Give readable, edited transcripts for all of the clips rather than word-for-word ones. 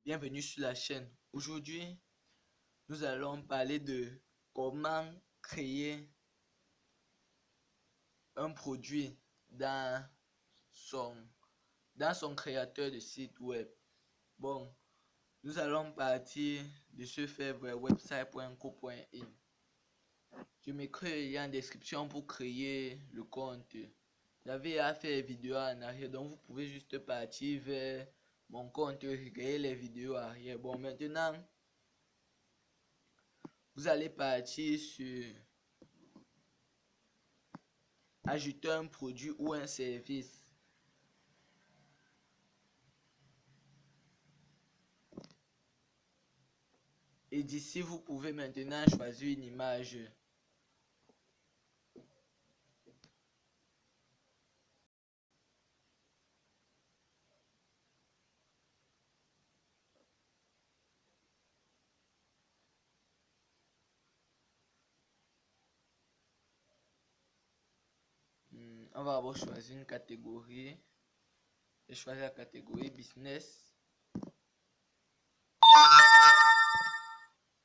Bienvenue sur la chaîne. Aujourd'hui, nous allons parler de comment créer un produit dans son, dans son créateur de site web. Bon, nous allons partir de ce fait vers website.co.in. Je mettrai le lien en description pour créer le compte. J'avais à faire vidéo en arrière, donc vous pouvez juste partir vers mon compte, regarder les vidéos arrière. Bon, maintenant, vous allez partir sur ajouter un produit ou un service. Et d'ici, vous pouvez maintenant choisir une image. On va avoir choisi une catégorie. Je choisis la catégorie business.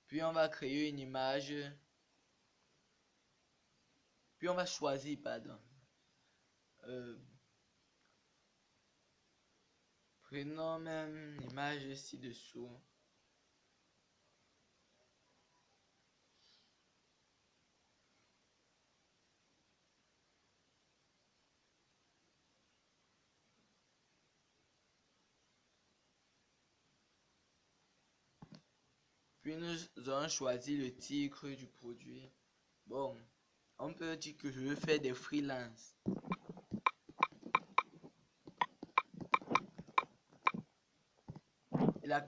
Puis on va créer une image. Puis on va choisir, pardon. Prenons même l'image ci-dessous. Puis nous allons choisir le titre du produit. Bon, on peut dire que je veux faire des freelances.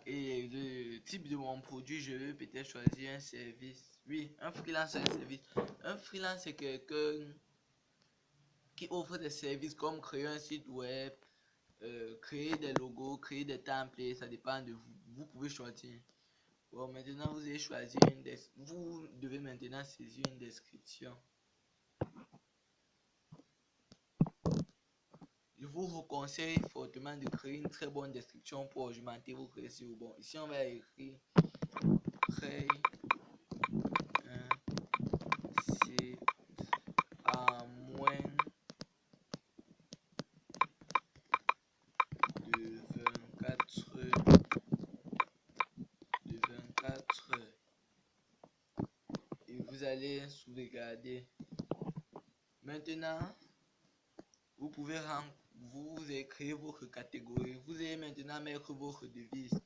Et le type de mon produit, je veux peut-être choisir un service. Oui, un freelance, c'est un service. Un freelance, c'est quelqu'un qui offre des services comme créer un site web, créer des logos, créer des templates, ça dépend de vous. Vous pouvez choisir. Bon, maintenant vous avez choisi vous devez maintenant saisir une description. Je vous conseille fortement de créer une très bonne description pour augmenter vos réussites. Bon, ici on va écrire créer un site à moins de 24 heures. Et vous allez sauvegarder. Maintenant, vous pouvez vous écrire votre catégorie. Vous allez maintenant mettre votre devise.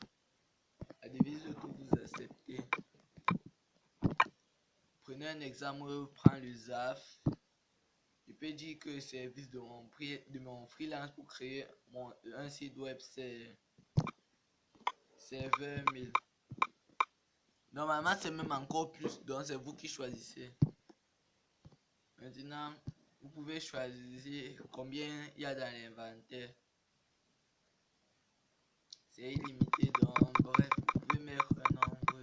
La devise que vous acceptez. Prenez un exemple, prends le ZAF. Je peux dire que le service de mon freelance pour créer un site web, c'est 20 000. Normalement, c'est même encore plus, donc c'est vous qui choisissez. Maintenant, vous pouvez choisir combien il y a dans l'inventaire. C'est illimité, donc bref, vous pouvez mettre un nombre.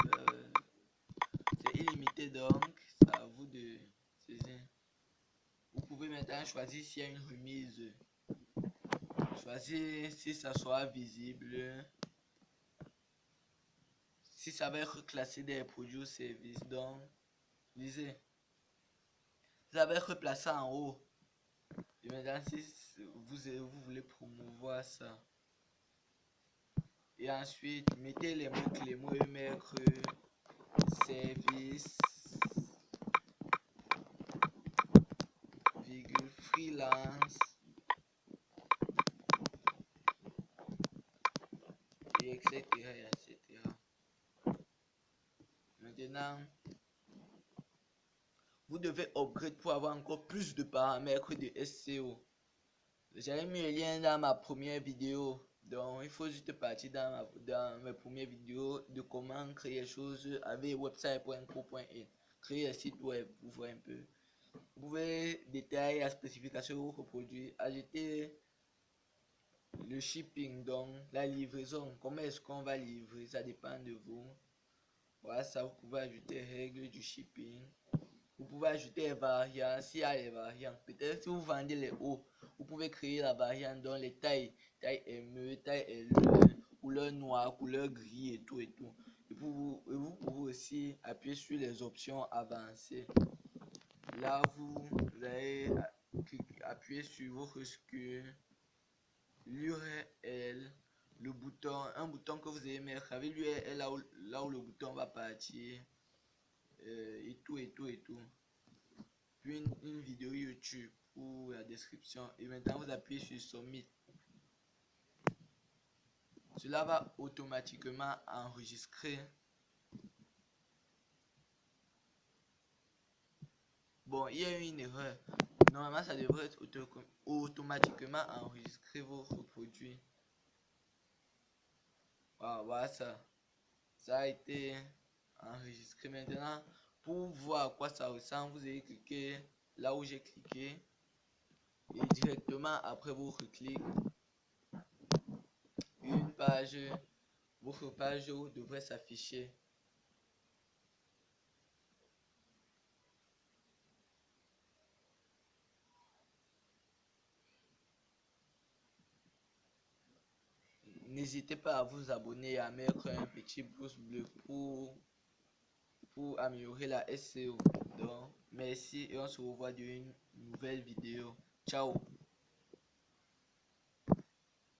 C'est illimité, donc c'est à vous de saisir. Vous pouvez maintenant choisir s'il y a une remise. Choisir si ça soit visible. Si ça va être classé des produits ou services, donc lisez. Ça va être placé en haut. Et maintenant, si vous voulez promouvoir ça. Et ensuite, mettez les mots-clés. Moi, je vais mettre service, virgule, freelance, et etc. etc. Maintenant, vous devez upgrade pour avoir encore plus de paramètres de SEO. J'avais mis le lien dans ma première vidéo. Donc, il faut juste partir dans mes premières vidéos de comment créer les choses avec website.co.in. Créer un site web, vous voyez un peu. Vous pouvez détailler la spécification de votre produit, ajouter le shipping, donc la livraison. Comment est-ce qu'on va livrer, ça dépend de vous. Voilà, ça, vous pouvez ajouter règles du shipping. Vous pouvez ajouter les variantes, s'il y a les variantes. Peut-être si vous vendez les hauts, vous pouvez créer la variante dans les tailles, taille ME, taille LE ou couleur noire, couleur gris et tout et tout. Et vous pouvez aussi appuyer sur les options avancées. Là, vous allez appuyer sur votre SQL, l'URL, le bouton, un bouton que vous allez mettre avec l'URL là où le bouton va partir, et tout et tout et tout. Puis une vidéo YouTube pour la description. Et maintenant, vous appuyez sur Submit. Cela va automatiquement enregistrer. Bon, il y a eu une erreur. Normalement, ça devrait être automatiquement enregistrer votre produit. Voilà ça. Ça a été enregistré. Maintenant, pour voir à quoi ça ressemble, vous allez cliquer là où j'ai cliqué. Et directement après votre clic, une page, votre page devrait s'afficher. N'hésitez pas à vous abonner et à mettre un petit pouce bleu pour améliorer la SEO. Donc, merci et on se revoit dans une nouvelle vidéo. Ciao!